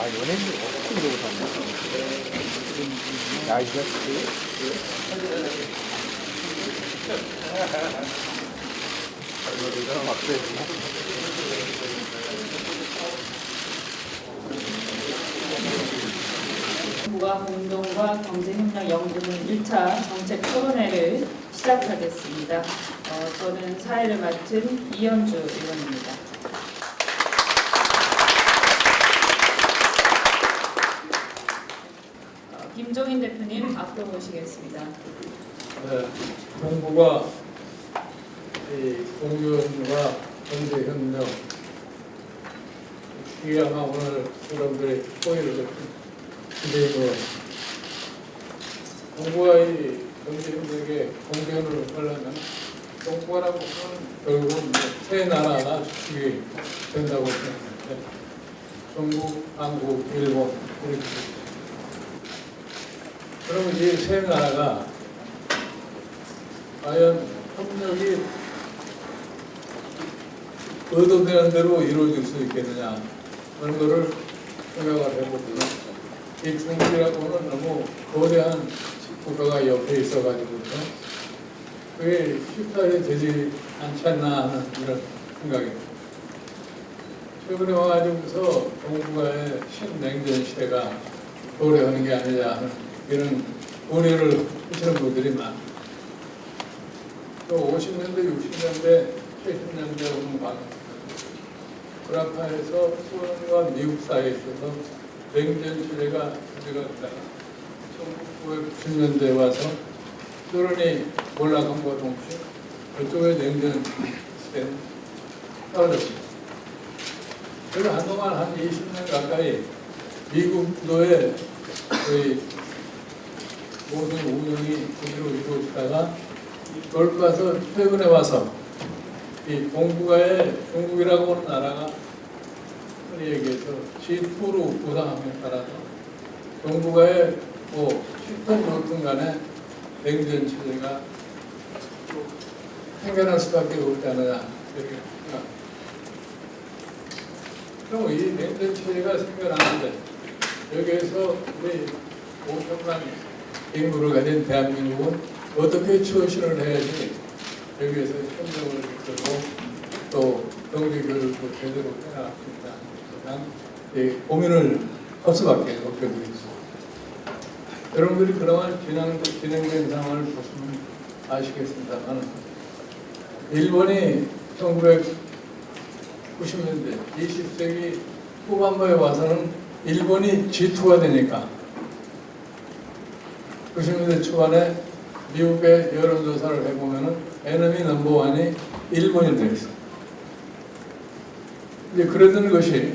연예인들 어떻게 이러고 사냐? 야, 이 자식들. 이거는 막 써야지. 정부와 공동과 경제협력 연구는 1차 정책 토론회를 시작하겠습니다. 저는 사회를 맡은 이현주 의원입니다. 김종인 대표님 앞으로 모시겠습니다. 네, 정부가 이 공유와 경제협력 이게 아마 오늘 여러분들의 호의를 기대고 정부와 이 경제협력에 공존을 하려면 정부라고 하면 결국은 세 나라가 주축이 된다고 생각합니다. 중국, 한국, 일본 이렇게. 그러면 이 세 나라가 과연 협력이 의도되는 대로 이루어질 수 있겠느냐 그런 거를 생각을 해보고요. 이 중국이라고는 너무 거대한 국가가 옆에 있어가지고서 그게 쉽사리 되지 않지 않나 하는 이런 생각입니다. 최근에 와가지고서 동북아의 신냉전 시대가 도래하는 게 아니냐 하는 이런 우려를 하시는 분들이 많습니다. 또 50년대, 60년대, 70년대 오는 방 불안파에서 소련과 미국 사이에 있어서 냉전 시대가 들어갔다가 1990년대에 와서 소련이 몰락함과 동시에 그쪽의 냉전 시대는 사라졌습니다. 그래서 한동안 한 20년 가까이 미국 주도의 거의 모든 운영이 그대로 이루어지다가 돌파서 최근에 와서 이 동북아의 중국이라고 하는 나라가 흔히 얘기해서 G2로 구상함에 따라서 동북아의 뭐 10톤 좋든 간에 냉전 체제가 생겨날 수밖에 없지 않느냐 이렇게 생각합니다. 그럼 이 냉전 체제가 생겨나는데 여기에서 우리 5천만 인구를 가진 대한민국은 어떻게 처신을 해야지 여기에서 협력을 이끌고 또 경제교육을 제대로 해야 합니다. 그냥 고민을 할 수밖에 없게 되어 있습니다. 여러분들이 그동안 진행된 상황을 보시면 아시겠습니다만 일본이 1990년대 20세기 후반부에 와서는 일본이 G2가 되니까 90년대 초반에 미국의 여론조사를 해보면 에너미 넘버원이 일본이 되었어요. 이제 그러던 것이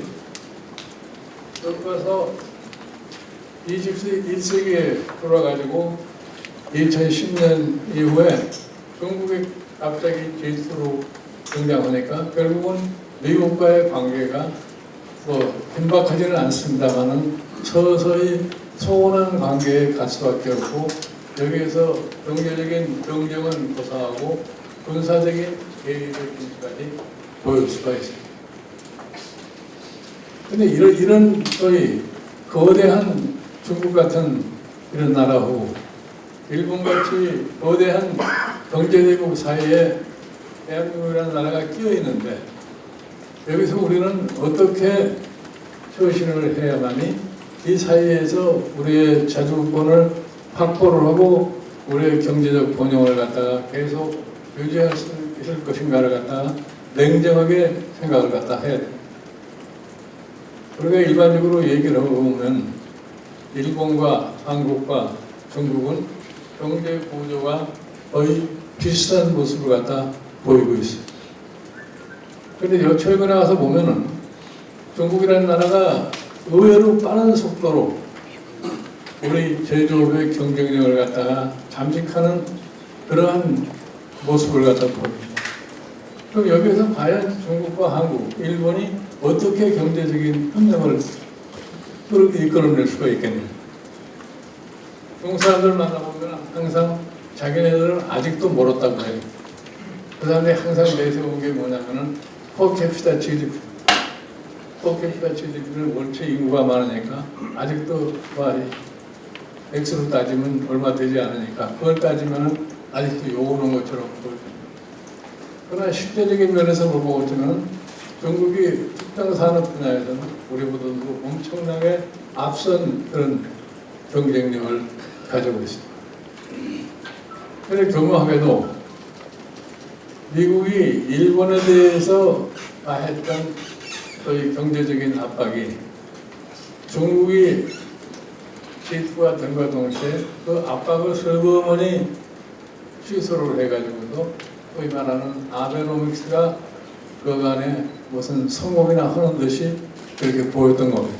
여기서 21세기에 돌아가지고 2010년 이후에 중국이 갑자기 G2로 등장하니까 결국은 미국과의 관계가 뭐 긴박하지는 않습니다만은 서서히 소원한 관계에 갈 수밖에 없고 여기에서 경제적인 경쟁은 고사하고 군사적인 개입의 진수까지 보일 수가 있습니다. 그런데 이런 거의 거대한 중국 같은 이런 나라하고 일본같이 거대한 경제대국 사이에 대한민국이라는 나라가 끼어 있는데 여기서 우리는 어떻게 처신을 해야만이 이 사이에서 우리의 자주권을 확보를 하고 우리의 경제적 번영을 갖다가 계속 유지할 수 있을 것인가를 갖다가 냉정하게 생각을 갖다 해야 됩니다. 우리가 일반적으로 얘기를 해보면 일본과 한국과 중국은 경제 구조가 거의 비슷한 모습을 갖다 보이고 있습니다. 그런데 최근에 와서 보면은 중국이라는 나라가 의외로 빠른 속도로 우리 제조업의 경쟁력을 갖다가 잠식하는 그러한 모습을 갖다 보입니다. 그럼 여기서 과연 중국과 한국, 일본이 어떻게 경제적인 협력을 이끌어낼 수가 있겠느냐. 중국 사람들 만나보면 항상 자기네들은 아직도 멀었다고 해요. 그 다음에 항상 내세운 게 뭐냐면은 퍼캐피타 GDP 또 퍼캐피타 GDP는 원체 인구가 많으니까 아직도 X로 따지면 얼마 되지 않으니까 그걸 따지면 아직도 요구는 것처럼 보여요. 그러나 실제적인 면에서 보고 보면 중국이 특정 산업 분야에서는 우리보다도 엄청나게 앞선 그런 경쟁력을 가지고 있습니다. 그런데 교묘하게도 미국이 일본에 대해서 가했던 소위 경제적인 압박이 중국이 G2가 된과 동시에 그 압박을 슬그머니 취소를 해가지고도 소위 말하는 아베노믹스가 그간에 무슨 성공이나 하는 듯이 그렇게 보였던 겁니다.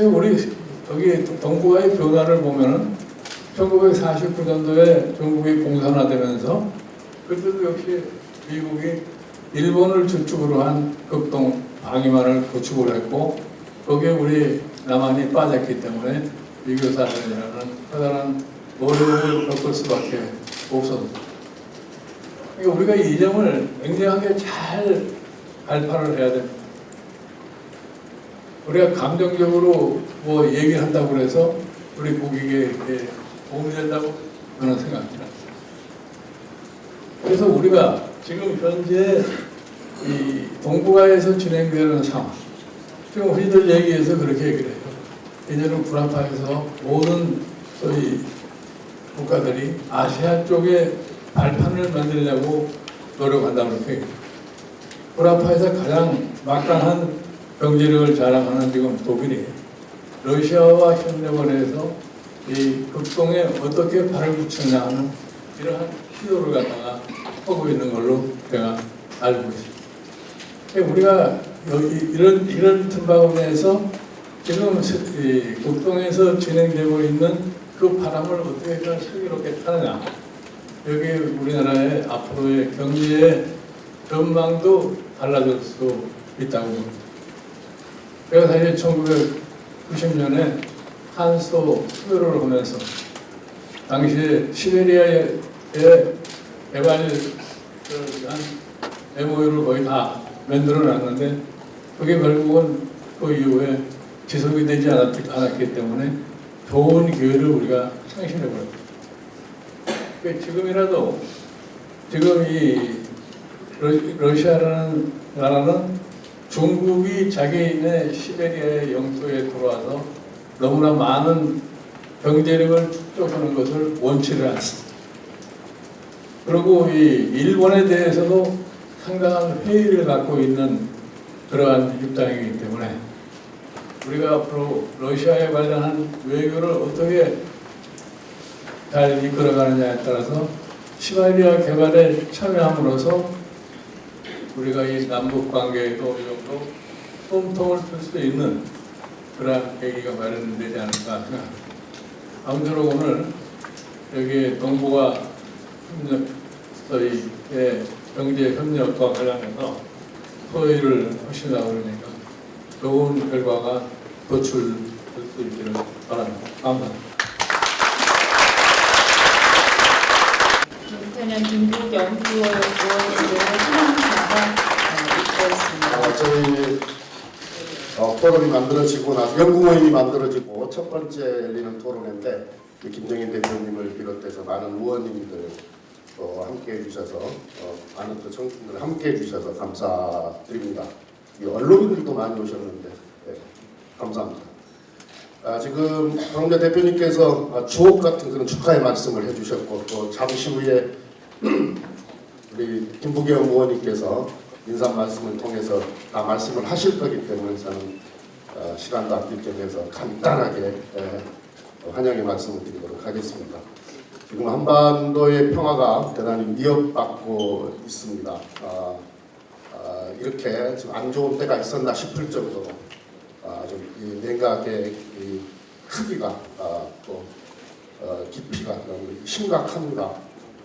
우리 여기 동북아의 변화를 보면은 1949년도에 중국이 공산화되면서 그때도 역시 미국이 일본을 주축으로 한 극동 방위만을 구축을 했고 거기에 우리 남한이 빠졌기 때문에 미교사전이라는 커다란 어려움을 겪을 수밖에 없었습니다. 그러니까 우리가 이 점을 굉장하게 잘 발판을 해야 됩니다. 우리가 감정적으로 뭐 얘기를 한다고 해서 우리 국익에 도움이 된다고 저는 생각합니다. 그래서 우리가 지금 현재 이 동북아에서 진행되는 상황, 지금 우리들 얘기해서 그렇게 얘기를 해요. 이제는 불합화해서 모든 소위 국가들이 아시아 쪽에 발판을 만들려고 노력한다고 그렇게 얘기해요. 불합화에서 가장 막강한 경제력을 자랑하는 지금 독일이 러시아와 협력을 해서 이 극동에 어떻게 발을 붙이냐 하는 이러한 시도를 갖다가 하고 있는 걸로 제가 알고 있습니다. 우리가 여기 이런 틈바구 내에서 지금 이 극동에서 진행되고 있는 그 바람을 어떻게 슬기롭게 타느냐. 여기 우리나라의 앞으로의 경제의 전망도 달라질 수 있다고 봅니다. 제가 사실 1990년에 탄소 수교를 하면서 당시에 시베리아의 개발을 위한 MOU를 거의 다 만들어 놨는데 그게 결국은 그 이후에 지속이 되지 않았기 때문에 좋은 기회를 우리가 상실해 버렸습니다. 지금이라도 지금 이 러시아라는 나라는 중국이 자기네 시베리아의 영토에 들어와서 너무나 많은 경제력을 축적하는 것을 원치를 않습니다. 그리고 이 일본에 대해서도 상당한 회의를 갖고 있는 그러한 입장이기 때문에 우리가 앞으로 러시아에 관련한 외교를 어떻게 잘 이끌어가느냐에 따라서 시베리아 개발에 참여함으로써 우리가 이 남북 관계에도 이 정도 솜통을 풀 수 있는 그러한 계기가 마련되지 않을까 생각합니다. 아무쪼록 오늘 여기 동북아 협력의 경제 협력과 관련해서 토의를 하신다고 그러니까 좋은 결과가 도출될 수 있기를 바랍니다. 감사합니다. 김태년 김부겸 수고였습니다. 저희 토론이 만들어지고 나서 연구 모임이 만들어지고 첫 번째 열리는 토론인데 김정인 대표님을 비롯해서 많은 의원님들 함께해 주셔서 많은 또 청중들 함께해 주셔서 감사드립니다. 언론인들도 많이 오셨는데 네, 감사합니다. 지금 박홍대 대표님께서 주옥 같은 그런 축하의 말씀을 해주셨고 또 잠시 후에 우리 김부겸 의원님께서 인사 말씀을 통해서 다 말씀을 하실 거기 때문에 저는 시간도 아낄 겸해서 간단하게 환영의 말씀을 드리도록 하겠습니다. 지금 한반도의 평화가 대단히 위협받고 있습니다. 이렇게 지금 안 좋은 때가 있었나 싶을 정도로 좀 냉각의 이 크기가 또 깊이가 너무 심각합니다.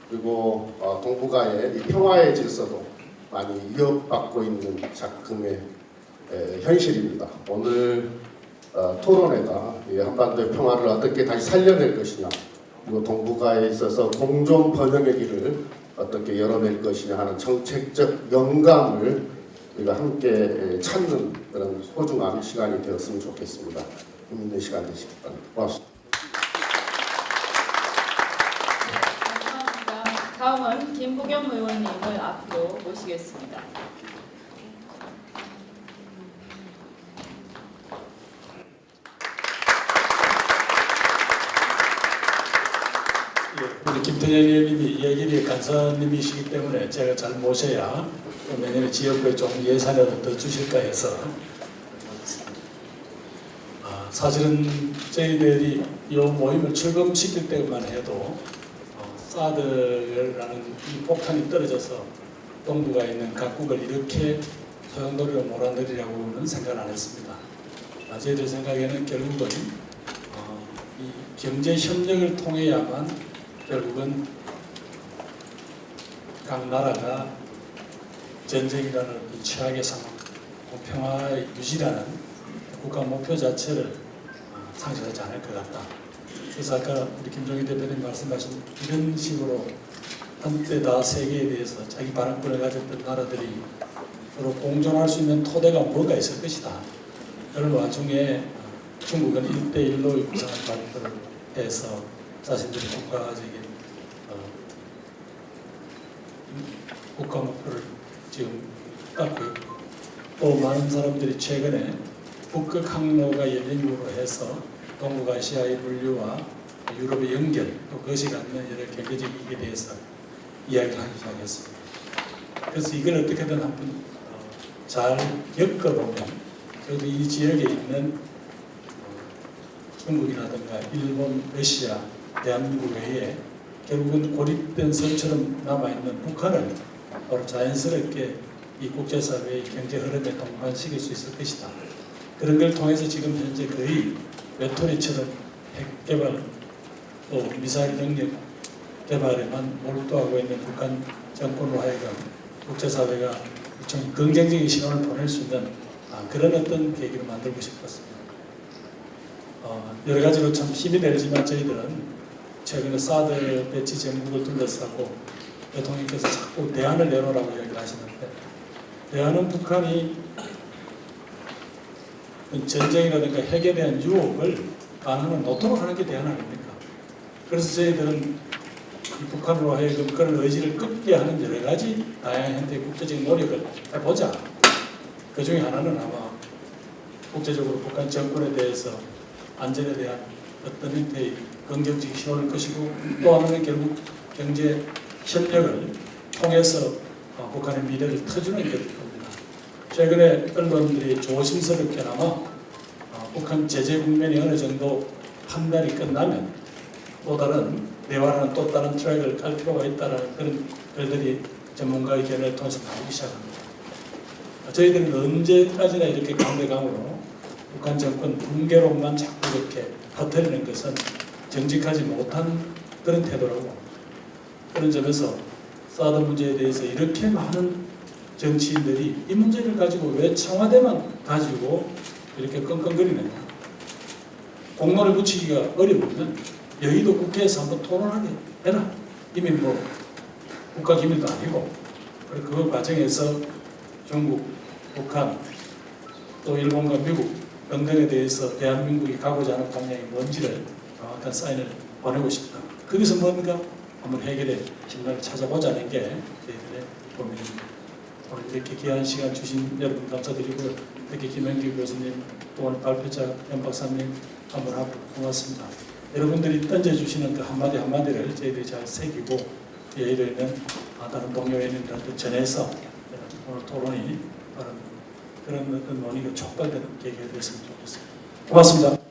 그리고 동북아의 이 평화의 질서도 많이 위협받고 있는 작금의 현실입니다. 오늘 토론회가 한반도의 평화를 어떻게 다시 살려낼 것이냐, 그리고 동북아에 있어서 공존 번영의 길을 어떻게 열어낼 것이냐 하는 정책적 영감을 우리가 함께 찾는 그런 소중한 시간이 되었으면 좋겠습니다. 힘있는 시간 되시기 바랍니다. 고맙습니다. 감사합니다. 다음은 김부겸 의원님을 앞으로 모시겠습니다. 우리 김태년 의원님이 예결위 간사님이시기 때문에 제가 잘 모셔야 내년에 지역구에 좀 예산을 더 주실까 해서 사실은 저희들이 이 모임을 출범시킬 때만 해도 사드라는 이 폭탄이 떨어져서 동부가 있는 각국을 이렇게 소용돌이로 몰아내리라고는 생각을 안 했습니다. 저희들 생각에는 결국은 이 경제 협력을 통해야만 결국은 각 나라가 전쟁이라는 이 최악의 상황, 평화의 유지라는 국가 목표 자체를 상실하지 않을 것 같다. 그래서 아까 우리 김종인 대표님 말씀하신 이런 식으로 한때 다 세계에 대해서 자기 발언권을 가졌던 나라들이 서로 공존할 수 있는 토대가 뭐가 있을 것이다. 그런 와중에 중국은 1대1로 유상을 발표를 해서 자신들의 국가적인 국가 목표를 지금 갖고 있고, 또 많은 사람들이 최근에 북극 항로가 열림으로 해서 동북아시아의 물류와 유럽의 연결, 또 그것이 갖는 여러 경제적 이익에 대해서 이야기를 하기 시작했습니다. 그래서 이걸 어떻게든 한번 잘 겪어보면 그래도 이 지역에 있는 중국이라든가 일본, 러시아, 대한민국 외에 결국은 고립된 섬처럼 남아있는 북한을 바로 자연스럽게 이 국제사회의 경제 흐름에 동반시킬 수 있을 것이다. 그런 걸 통해서 지금 현재 거의 외톨이처럼 핵 개발, 또 미사일 능력 개발에만 몰두하고 있는 북한 정권으로 하여금 국제사회가 좀 긍정적인 신호를 보낼 수 있는 그런 어떤 계기를 만들고 싶었습니다. 여러 가지로 참 힘이 되지만 저희들은 최근에 사드 배치 정국을 둘러싸고 대통령께서 자꾸 대안을 내놓으라고 이야기를 하시는데, 대안은 북한이 전쟁이라든가 핵에 대한 유혹을 가능한 놓도록 하는 게 대안 아닙니까? 그래서 저희들은 이 북한으로 하여금 그런 의지를 꺾게 하는 여러 가지 다양한 형태의 국제적인 노력을 해보자. 그 중에 하나는 아마 국제적으로 북한 정권에 대해서 안전에 대한 어떤 형태의 긍정적 신호를 것이고, 또 하나는 결국 경제 협력을 통해서 북한의 미래를 터주는 게 겁니다. 최근에 언론들이 조심스럽게나마 북한 제재 국면이 어느 정도 판단이 끝나면 또 다른 대화라는 또 다른 트랙을 깔 필요가 있다는 그런 글들이 전문가의 견해를 통해서 나오기 시작합니다. 저희들은 언제까지나 이렇게 강대강으로 북한 정권 붕괴론만 자꾸 이렇게 퍼뜨리는 것은 정직하지 못한 그런 태도라고. 그런 점에서 사드 문제에 대해서 이렇게 많은 정치인들이 이 문제를 가지고 왜 청와대만 가지고 이렇게 끙끙거리느냐. 공론을 붙이기가 어려우면 여의도 국회에서 한번 토론하게 해라. 이미 뭐 국가기밀도 아니고. 그리고 그 과정에서 중국, 북한, 또 일본과 미국 등등에 대해서 대한민국이 가고자 하는 방향이 뭔지를 정확한 사인을 보내고 싶다. 거기서 뭔가 한번 해결의 신발을 찾아보자는 게 저희들의 고민입니다. 오늘 이렇게 귀한 시간 주신 여러분 감사드리고요. 특히 김현기 교수님, 또 오늘 발표자 연 박사님 한번 하고 고맙습니다. 여러분들이 던져주시는 그 한마디 한마디를 저희들이 잘 새기고 여의도에 있는 다른 동료 의원님들한테 전해서 오늘 토론이 그런 어떤 논의가 촉발되는 계기가 됐으면 좋겠습니다. 고맙습니다.